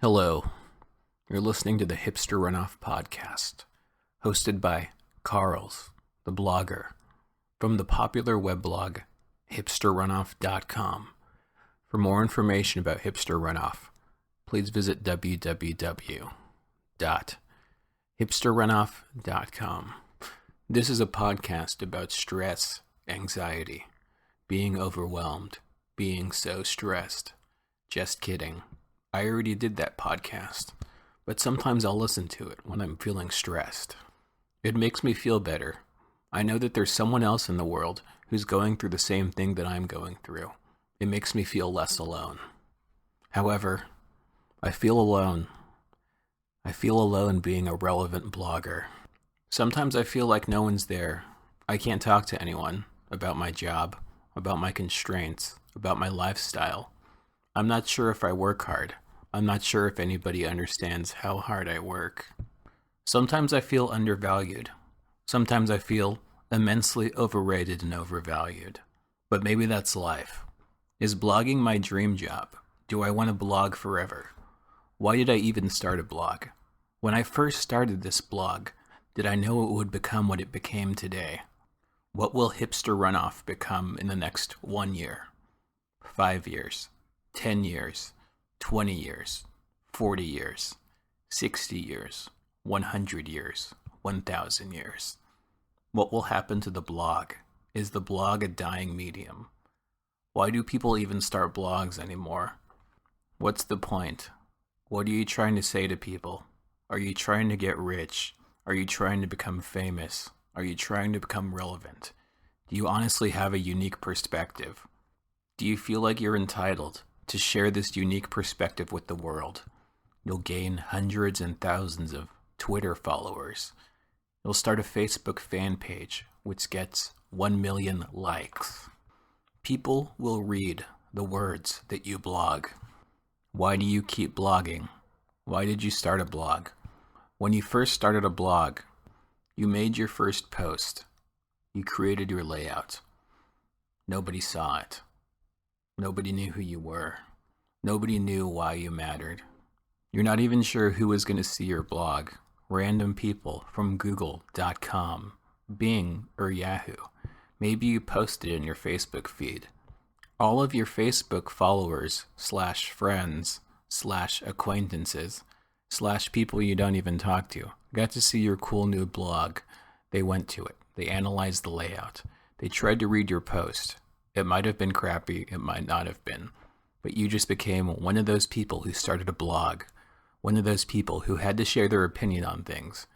Hello, you're listening to the Hipster Runoff podcast, hosted by Carls, the blogger, from the popular weblog hipsterrunoff.com. For more information about Hipster Runoff, please visit www.hipsterrunoff.com. This is a podcast about stress, anxiety, being overwhelmed, being so stressed. Just kidding. I already did that podcast, but sometimes I'll listen to it when I'm feeling stressed. It makes me feel better. I know that there's someone else in the world who's going through the same thing that I'm going through. It makes me feel less alone. However, I feel alone. I feel alone being a relevant blogger. Sometimes I feel like no one's there. I can't talk to anyone about my job, about my constraints, about my lifestyle. I'm not sure if I work hard. I'm not sure if anybody understands how hard I work. Sometimes I feel undervalued. Sometimes I feel immensely overrated and overvalued. But maybe that's life. Is blogging my dream job? Do I want to blog forever? Why did I even start a blog? When I first started this blog, did I know it would become what it became today? What will Hipster Runoff become in the next 1 year, 5 years, 10 years, 20 years, 40 years, 60 years, 100 years, 1,000 years? What will happen to the blog? Is the blog a dying medium? Why do people even start blogs anymore? What's the point? What are you trying to say to people? Are you trying to get rich? Are you trying to become famous? Are you trying to become relevant? Do you honestly have a unique perspective? Do you feel like you're entitled to share this unique perspective with the world? You'll gain hundreds and thousands of Twitter followers. You'll start a Facebook fan page, which gets 1 million likes. People will read the words that you blog. Why do you keep blogging? Why did you start a blog? When you first started a blog, you made your first post. You created your layout. Nobody saw it. Nobody knew who you were. Nobody knew why you mattered. You're not even sure who was going to see your blog. Random people from Google.com, Bing, or Yahoo. Maybe you posted it in your Facebook feed. All of your Facebook followers / friends / acquaintances / people you don't even talk to got to see your cool new blog. They went to it. They analyzed the layout. They tried to read your post. It might have been crappy, it might not have been, but you just became one of those people who started a blog, one of those people who had to share their opinion on things,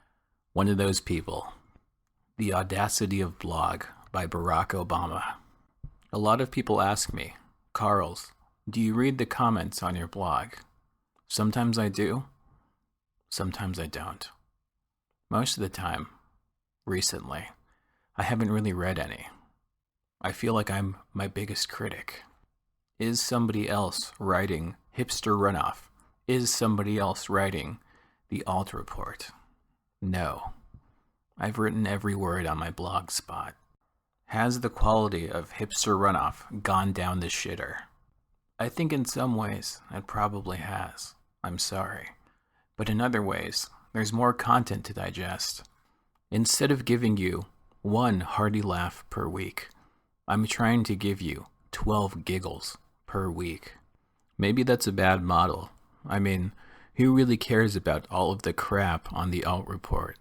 one of those people. The Audacity of Blog by Barack Obama. A lot of people ask me, Carls, do you read the comments on your blog? Sometimes I do, sometimes I don't. Most of the time, recently, I haven't really read any. I feel like I'm my biggest critic. Is somebody else writing Hipster Runoff? Is somebody else writing the Alt Report? No. I've written every word on my blog spot. Has the quality of Hipster Runoff gone down the shitter? I think in some ways it probably has. I'm sorry. But in other ways, there's more content to digest. Instead of giving you one hearty laugh per week, I'm trying to give you 12 giggles per week. Maybe that's a bad model. I mean, who really cares about all of the crap on the Alt Report?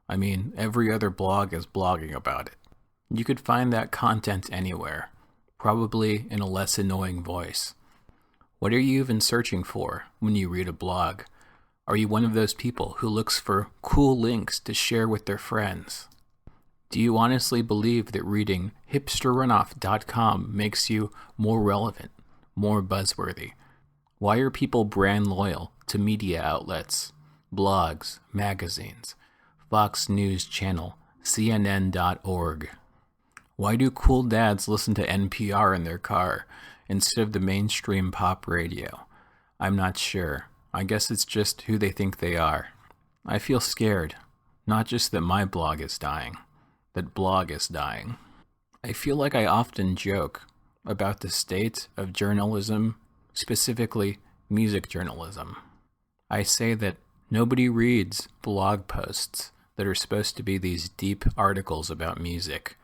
I mean, every other blog is blogging about it. You could find that content anywhere, probably in a less annoying voice. What are you even searching for when you read a blog? Are you one of those people who looks for cool links to share with their friends? Do you honestly believe that reading hipsterrunoff.com makes you more relevant, more buzzworthy? Why are people brand loyal to media outlets, blogs, magazines, Fox News Channel, CNN.org? Why do cool dads listen to NPR in their car instead of the mainstream pop radio? I'm not sure. I guess it's just who they think they are. I feel scared, not just that my blog is dying, that blog is dying. I feel like I often joke about the state of journalism, specifically music journalism. I say that nobody reads blog posts that are supposed to be these deep articles about music,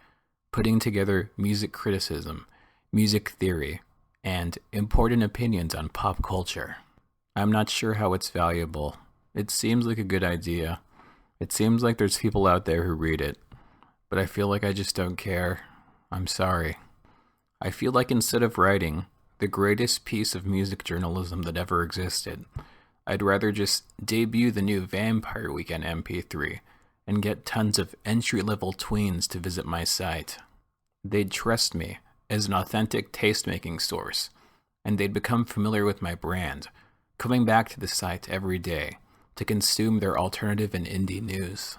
putting together music criticism, music theory, and important opinions on pop culture. I'm not sure how it's valuable. It seems like a good idea. It seems like there's people out there who read it, but I feel like I just don't care. I'm sorry. I feel like instead of writing the greatest piece of music journalism that ever existed, I'd rather just debut the new Vampire Weekend mp3 and get tons of entry-level tweens to visit my site. They'd trust me as an authentic taste-making source, and they'd become familiar with my brand, coming back to the site every day to consume their alternative and indie news.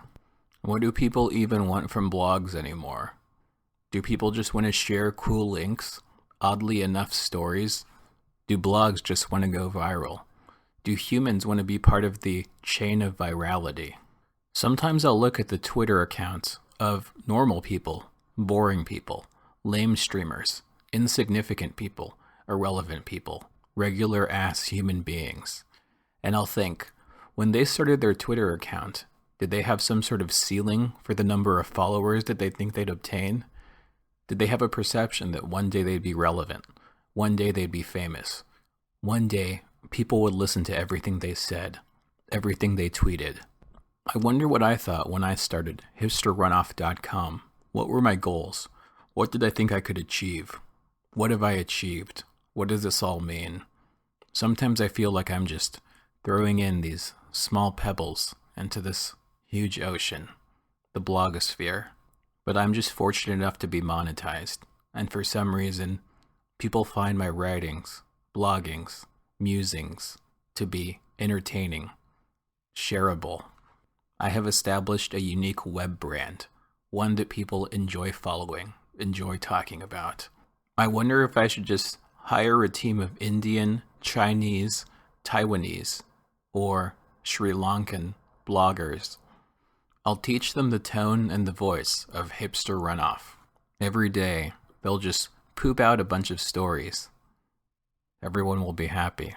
What do people even want from blogs anymore? Do people just want to share cool links, oddly enough stories? Do blogs just want to go viral? Do humans want to be part of the chain of virality? Sometimes I'll look at the Twitter accounts of normal people, boring people, lame streamers, insignificant people, irrelevant people, regular-ass human beings, and I'll think, when they started their Twitter account, did they have some sort of ceiling for the number of followers that they think they'd obtain? Did they have a perception that one day they'd be relevant, one day they'd be famous, one day people would listen to everything they said, everything they tweeted? I wonder what I thought when I started hipsterrunoff.com. What were my goals? What did I think I could achieve? What have I achieved? What does this all mean? Sometimes I feel like I'm just throwing in these small pebbles into this huge ocean, the blogosphere. But I'm just fortunate enough to be monetized, and for some reason, people find my writings, bloggings, musings to be entertaining, shareable. I have established a unique web brand, one that people enjoy following, enjoy talking about. I wonder if I should just hire a team of Indian, Chinese, Taiwanese, or Sri Lankan bloggers. I'll teach them the tone and the voice of Hipster Runoff. Every day, they'll just poop out a bunch of stories. Everyone will be happy.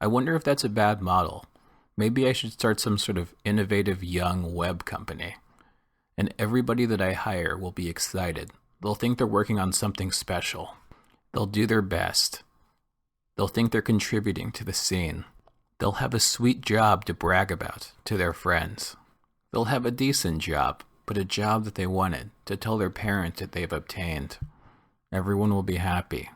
I wonder if that's a bad model. Maybe I should start some sort of innovative young web company. And everybody that I hire will be excited. They'll think they're working on something special. They'll do their best. They'll think they're contributing to the scene. They'll have a sweet job to brag about to their friends. They'll have a decent job, but a job that they wanted to tell their parents that they've obtained. Everyone will be happy.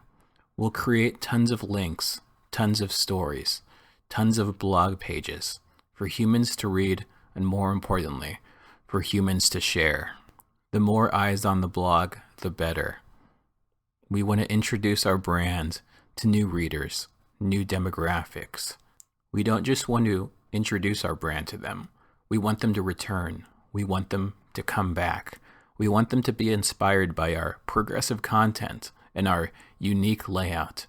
We'll create tons of links, tons of stories, tons of blog pages for humans to read, and more importantly, for humans to share. The more eyes on the blog, the better. We want to introduce our brand to new readers, new demographics. We don't just want to introduce our brand to them. We want them to return. We want them to come back. We want them to be inspired by our progressive content and our unique layout.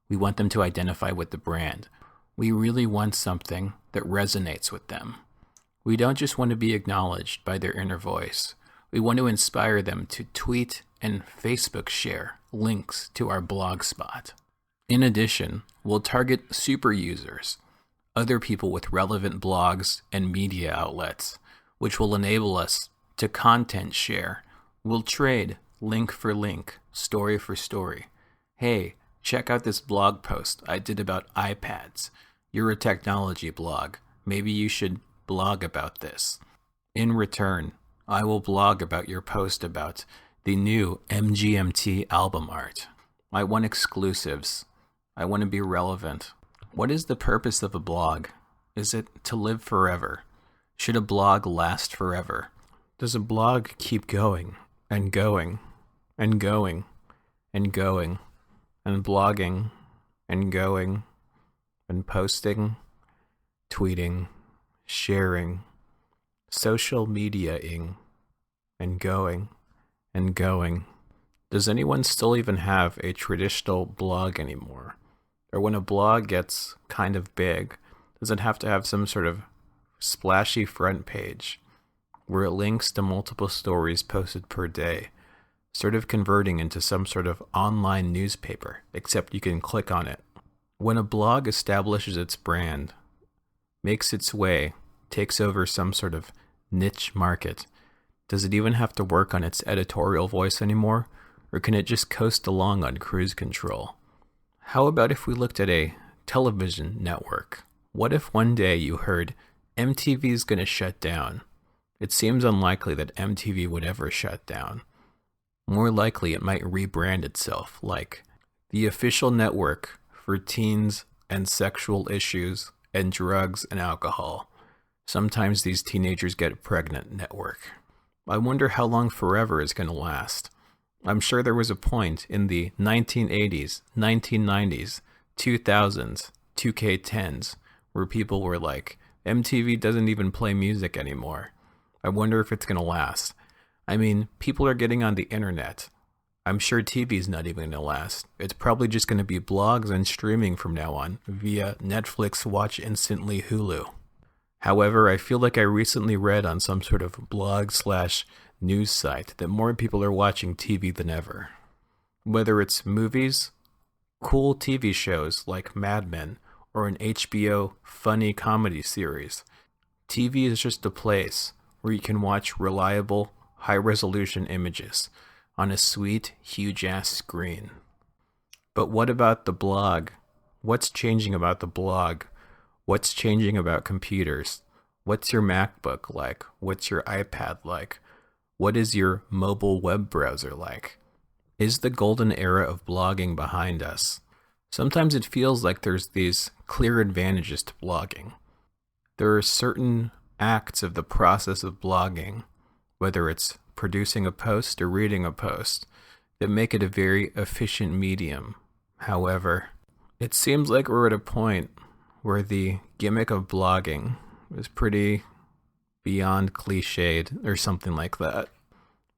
We want them to identify with the brand. We really want something that resonates with them. We don't just want to be acknowledged by their inner voice. We want to inspire them to tweet and Facebook share links to our blog spot. In addition, we'll target super users, other people with relevant blogs and media outlets, which will enable us to content share. We'll trade link for link, story for story. Hey, check out this blog post I did about iPads. You're a technology blog. Maybe you should blog about this. In return, I will blog about your post about the new MGMT album art. I want exclusives. I want to be relevant. What is the purpose of a blog? Is it to live forever? Should a blog last forever? Does a blog keep going and going and going and going and blogging and going and posting, tweeting, sharing, social media-ing and going and going? Does anyone still even have a traditional blog anymore? Or when a blog gets kind of big, does it have to have some sort of splashy front page where it links to multiple stories posted per day, sort of converting into some sort of online newspaper, except you can click on it? When a blog establishes its brand, makes its way, takes over some sort of niche market, does it even have to work on its editorial voice anymore, or can it just coast along on cruise control? How about if we looked at a television network? What if one day you heard MTV's gonna shut down? It seems unlikely that MTV would ever shut down. More likely it might rebrand itself like the official network for teens and sexual issues and drugs and alcohol. Sometimes these teenagers get pregnant network. I wonder how long forever is going to last. I'm sure there was a point in the 1980s, 1990s, 2000s, 2K10s where people were like, MTV doesn't even play music anymore. I wonder if it's going to last. I mean, people are getting on the internet. I'm sure TV's not even going to last. It's probably just going to be blogs and streaming from now on via Netflix, Watch Instantly, Hulu. However, I feel like I recently read on some sort of blog/news site that more people are watching TV than ever. Whether it's movies, cool TV shows like Mad Men, or an HBO funny comedy series, TV is just a place where you can watch reliable, high-resolution images on a sweet, huge-ass screen. But what about the blog? What's changing about the blog? What's changing about computers? What's your MacBook like? What's your iPad like? What is your mobile web browser like? Is the golden era of blogging behind us? Sometimes it feels like there's these clear advantages to blogging. There are certain acts of the process of blogging, whether it's producing a post or reading a post, that make it a very efficient medium. However, it seems like we're at a point where the gimmick of blogging is pretty beyond cliched or something like that.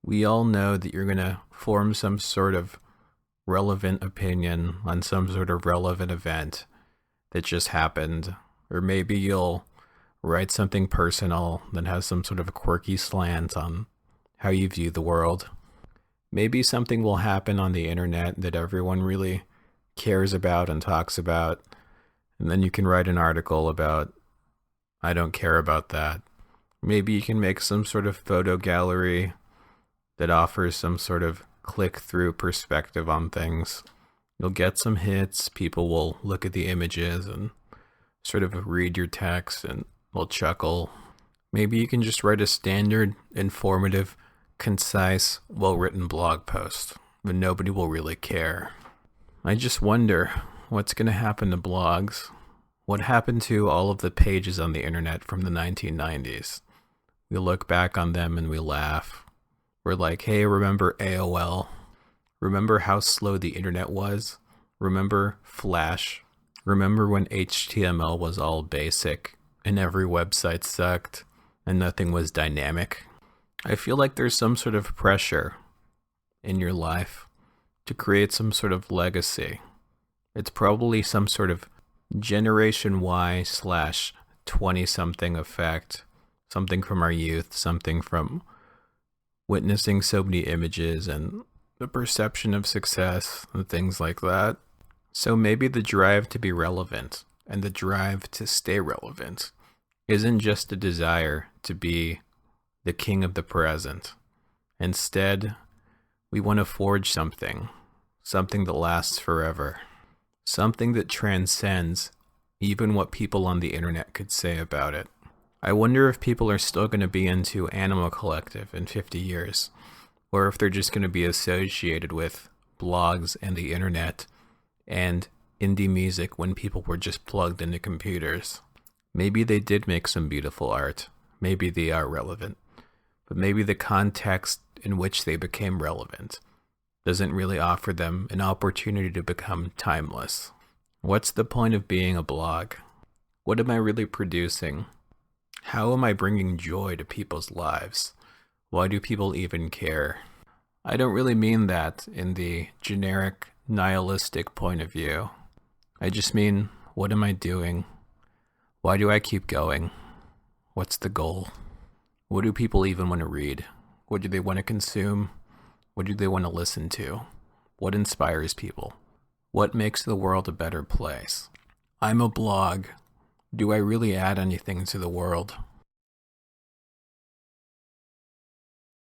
We all know that you're going to form some sort of relevant opinion on some sort of relevant event that just happened, or maybe you'll write something personal that has some sort of a quirky slant on how you view the world. Maybe something will happen on the internet that everyone really cares about and talks about, and then you can write an article about, I don't care about that. Maybe you can make some sort of photo gallery that offers some sort of click-through perspective on things. You'll get some hits, people will look at the images and sort of read your text and will chuckle. Maybe you can just write a standard, informative, concise, well-written blog post, but nobody will really care. I just wonder what's going to happen to blogs. What happened to all of the pages on the internet from the 1990s? We look back on them and we laugh. We're like, hey, remember AOL? Remember how slow the internet was? Remember Flash? Remember when HTML was all basic and every website sucked and nothing was dynamic? I feel like there's some sort of pressure in your life to create some sort of legacy. It's probably some sort of Generation Y/20-something effect, something from our youth, something from witnessing so many images and the perception of success and things like that. So maybe the drive to be relevant and the drive to stay relevant isn't just a desire to be the king of the present. Instead, we want to forge something that lasts forever, something that transcends even what people on the internet could say about it. I wonder if people are still going to be into Animal Collective in 50 years, or if they're just going to be associated with blogs and the internet and indie music when people were just plugged into computers. Maybe they did make some beautiful art. Maybe they are relevant. But maybe the context in which they became relevant doesn't really offer them an opportunity to become timeless. What's the point of being a blog? What am I really producing? How am I bringing joy to people's lives? Why do people even care? I don't really mean that in the generic nihilistic point of view. I just mean, what am I doing? Why do I keep going? What's the goal? What do people even want to read? What do they want to consume? What do they want to listen to? What inspires people? What makes the world a better place? I'm a blog. Do I really add anything to the world?